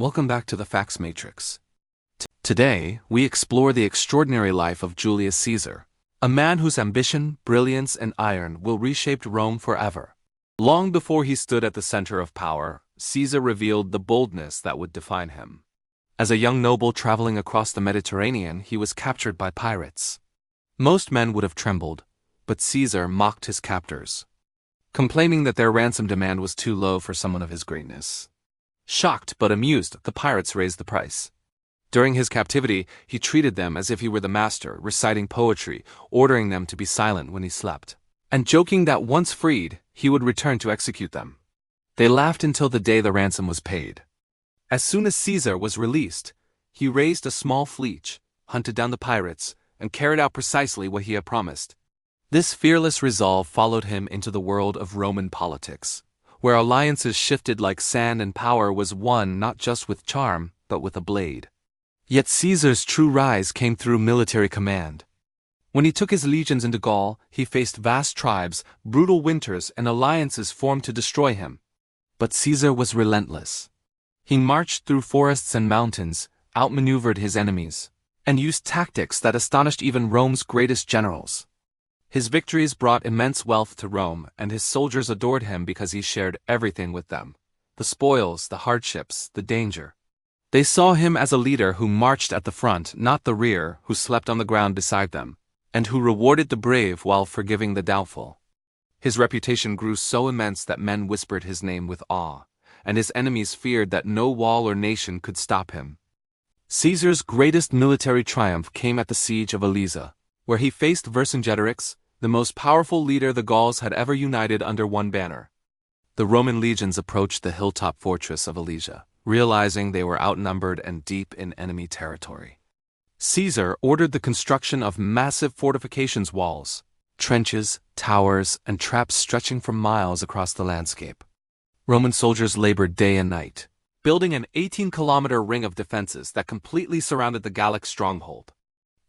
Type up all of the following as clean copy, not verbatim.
Welcome back to the Facts Matrix. Today, we explore the extraordinary life of Julius Caesar, a man whose ambition, brilliance, and iron will reshape Rome forever. Long before he stood at the center of power, Caesar revealed the boldness that would define him. As a young noble traveling across the Mediterranean, he was captured by pirates. Most men would have trembled, but Caesar mocked his captors, complaining that their ransom demand was too low for someone of his greatness. Shocked but amused, the pirates raised the price. During his captivity, he treated them as if he were the master, reciting poetry, ordering them to be silent when he slept, and joking that once freed, he would return to execute them. They laughed until the day the ransom was paid. As soon as Caesar was released, he raised a small fleet, hunted down the pirates, and carried out precisely what he had promised. This fearless resolve followed him into the world of Roman politics, where alliances shifted like sand and power was won not just with charm, but with a blade. Yet Caesar's true rise came through military command. When he took his legions into Gaul, he faced vast tribes, brutal winters, and alliances formed to destroy him. But Caesar was relentless. He marched through forests and mountains, outmaneuvered his enemies, and used tactics that astonished even Rome's greatest generals. His victories brought immense wealth to Rome, and his soldiers adored him because he shared everything with them: the spoils, the hardships, the danger. They saw him as a leader who marched at the front, not the rear, who slept on the ground beside them, and who rewarded the brave while forgiving the doubtful. His reputation grew so immense that men whispered his name with awe, and his enemies feared that no wall or nation could stop him. Caesar's greatest military triumph came at the Siege of Alesia, where he faced Vercingetorix, the most powerful leader the Gauls had ever united under one banner. The Roman legions approached the hilltop fortress of Alesia, realizing they were outnumbered and deep in enemy territory. Caesar ordered the construction of massive fortifications walls, trenches, towers, and traps stretching for miles across the landscape. Roman soldiers labored day and night, building an 18-kilometer ring of defenses that completely surrounded the Gallic stronghold.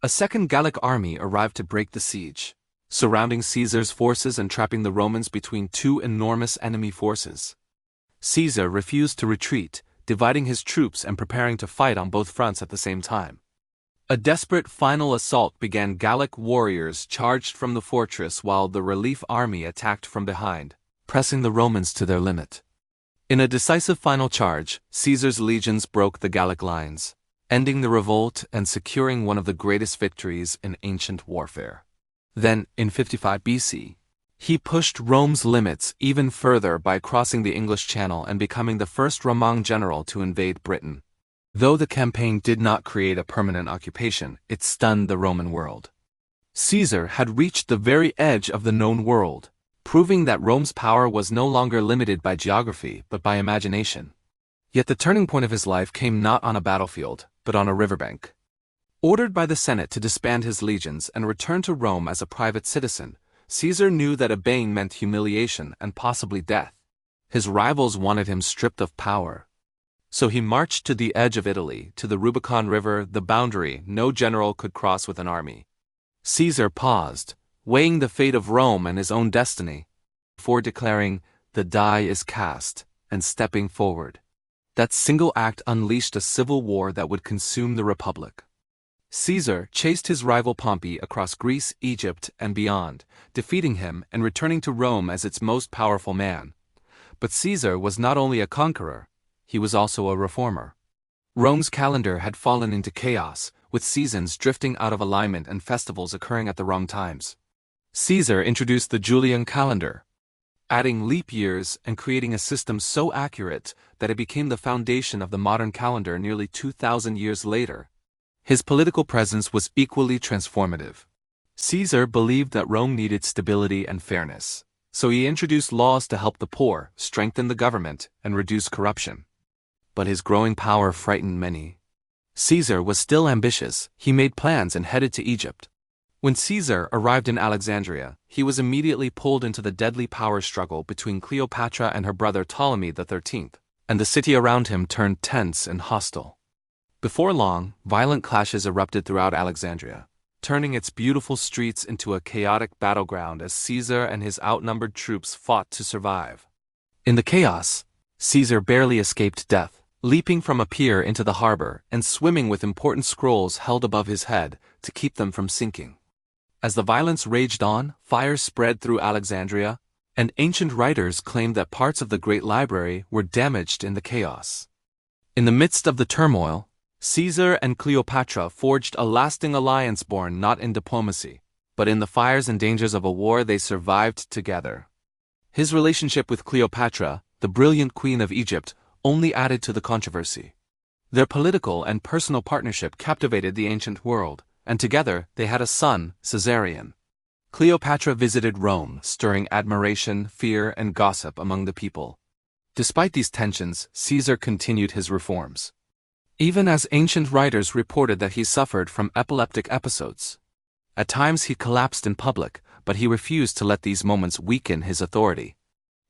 A second Gallic army arrived to break the siege, surrounding Caesar's forces and trapping the Romans between two enormous enemy forces. Caesar refused to retreat, dividing his troops and preparing to fight on both fronts at the same time. A desperate final assault began. Gallic warriors charged from the fortress while the relief army attacked from behind, pressing the Romans to their limit. In a decisive final charge, Caesar's legions broke the Gallic lines, ending the revolt and securing one of the greatest victories in ancient warfare. Then, in 55 BC, he pushed Rome's limits even further by crossing the English Channel and becoming the first Roman general to invade Britain. Though the campaign did not create a permanent occupation, it stunned the Roman world. Caesar had reached the very edge of the known world, proving that Rome's power was no longer limited by geography but by imagination. Yet the turning point of his life came not on a battlefield, but on a riverbank. Ordered by the Senate to disband his legions and return to Rome as a private citizen, Caesar knew that obeying meant humiliation and possibly death. His rivals wanted him stripped of power. So he marched to the edge of Italy, to the Rubicon River, the boundary no general could cross with an army. Caesar paused, weighing the fate of Rome and his own destiny, before declaring, "The die is cast," and stepping forward. That single act unleashed a civil war that would consume the Republic. Caesar chased his rival Pompey across Greece, Egypt, and beyond, defeating him and returning to Rome as its most powerful man. But Caesar was not only a conqueror, he was also a reformer. Rome's calendar had fallen into chaos, with seasons drifting out of alignment and festivals occurring at the wrong times. Caesar introduced the Julian calendar, adding leap years and creating a system so accurate that it became the foundation of the modern calendar nearly 2,000 years later. His political presence was equally transformative. Caesar believed that Rome needed stability and fairness, so he introduced laws to help the poor, strengthen the government, and reduce corruption. But his growing power frightened many. Caesar was still ambitious. He made plans and headed to Egypt. When Caesar arrived in Alexandria, he was immediately pulled into the deadly power struggle between Cleopatra and her brother Ptolemy XIII, and the city around him turned tense and hostile. Before long, violent clashes erupted throughout Alexandria, turning its beautiful streets into a chaotic battleground as Caesar and his outnumbered troops fought to survive. In the chaos, Caesar barely escaped death, leaping from a pier into the harbor and swimming with important scrolls held above his head to keep them from sinking. As the violence raged on, fires spread through Alexandria, and ancient writers claimed that parts of the great library were damaged in the chaos. In the midst of the turmoil, Caesar and Cleopatra forged a lasting alliance born not in diplomacy, but in the fires and dangers of a war they survived together. His relationship with Cleopatra, the brilliant queen of Egypt, only added to the controversy. Their political and personal partnership captivated the ancient world, and together they had a son, Caesarion. Cleopatra visited Rome, stirring admiration, fear, and gossip among the people. Despite these tensions, Caesar continued his reforms. Even as ancient writers reported that he suffered from epileptic episodes. At times he collapsed in public, but he refused to let these moments weaken his authority.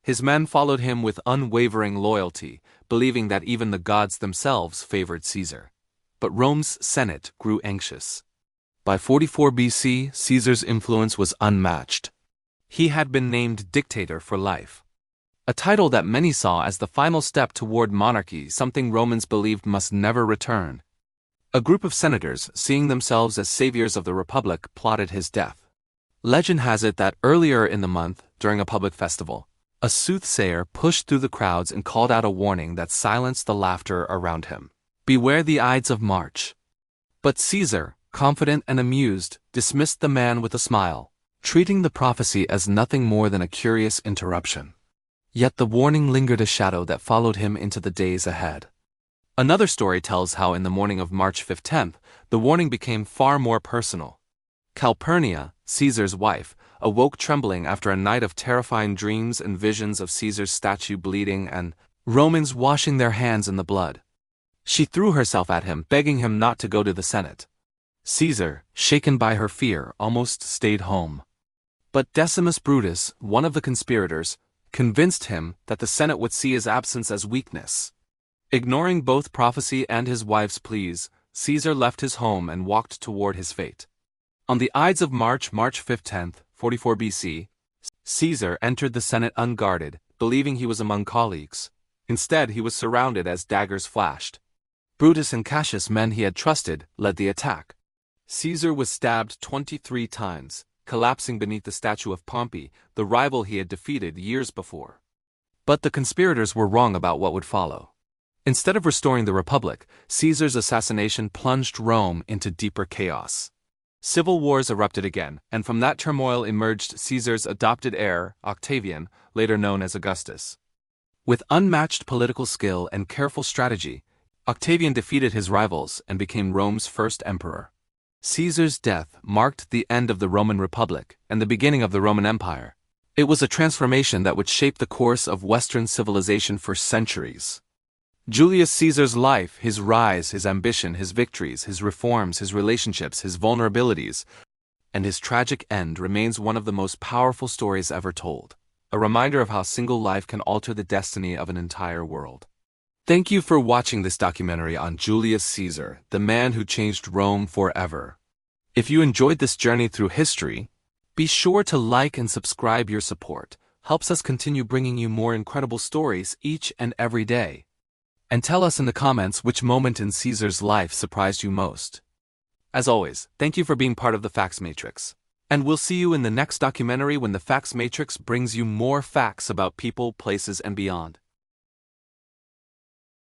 His men followed him with unwavering loyalty, believing that even the gods themselves favored Caesar. But Rome's Senate grew anxious. By 44 BC, Caesar's influence was unmatched. He had been named dictator for life. A title that many saw as the final step toward monarchy, something Romans believed must never return. A group of senators, seeing themselves as saviors of the Republic, plotted his death. Legend has it that earlier in the month, during a public festival, a soothsayer pushed through the crowds and called out a warning that silenced the laughter around him. Beware the Ides of March. But Caesar, confident and amused, dismissed the man with a smile, treating the prophecy as nothing more than a curious interruption. Yet the warning lingered a shadow that followed him into the days ahead. Another story tells how in the morning of March 15, the warning became far more personal. Calpurnia, Caesar's wife, awoke trembling after a night of terrifying dreams and visions of Caesar's statue bleeding and Romans washing their hands in the blood. She threw herself at him, begging him not to go to the Senate. Caesar, shaken by her fear, almost stayed home. But Decimus Brutus, one of the conspirators, convinced him that the Senate would see his absence as weakness. Ignoring both prophecy and his wife's pleas, Caesar left his home and walked toward his fate. On the Ides of March, March 15, 44 BC, Caesar entered the Senate unguarded, believing he was among colleagues. Instead, he was surrounded as daggers flashed. Brutus and Cassius, men he had trusted, led the attack. Caesar was stabbed 23 times, collapsing beneath the statue of Pompey, the rival he had defeated years before. But the conspirators were wrong about what would follow. Instead of restoring the Republic, Caesar's assassination plunged Rome into deeper chaos. Civil wars erupted again, and from that turmoil emerged Caesar's adopted heir, Octavian, later known as Augustus. With unmatched political skill and careful strategy, Octavian defeated his rivals and became Rome's first emperor. Caesar's death marked the end of the Roman Republic and the beginning of the Roman Empire. It was a transformation that would shape the course of Western civilization for centuries. Julius Caesar's life, his rise, his ambition, his victories, his reforms, his relationships, his vulnerabilities, and his tragic end remains one of the most powerful stories ever told, a reminder of how a single life can alter the destiny of an entire world. Thank you for watching this documentary on Julius Caesar, the man who changed Rome forever. If you enjoyed this journey through history, be sure to like and subscribe. Your support helps us continue bringing you more incredible stories each and every day. And tell us in the comments which moment in Caesar's life surprised you most. As always, thank you for being part of the Facts Matrix. And we'll see you in the next documentary when the Facts Matrix brings you more facts about people, places, and beyond.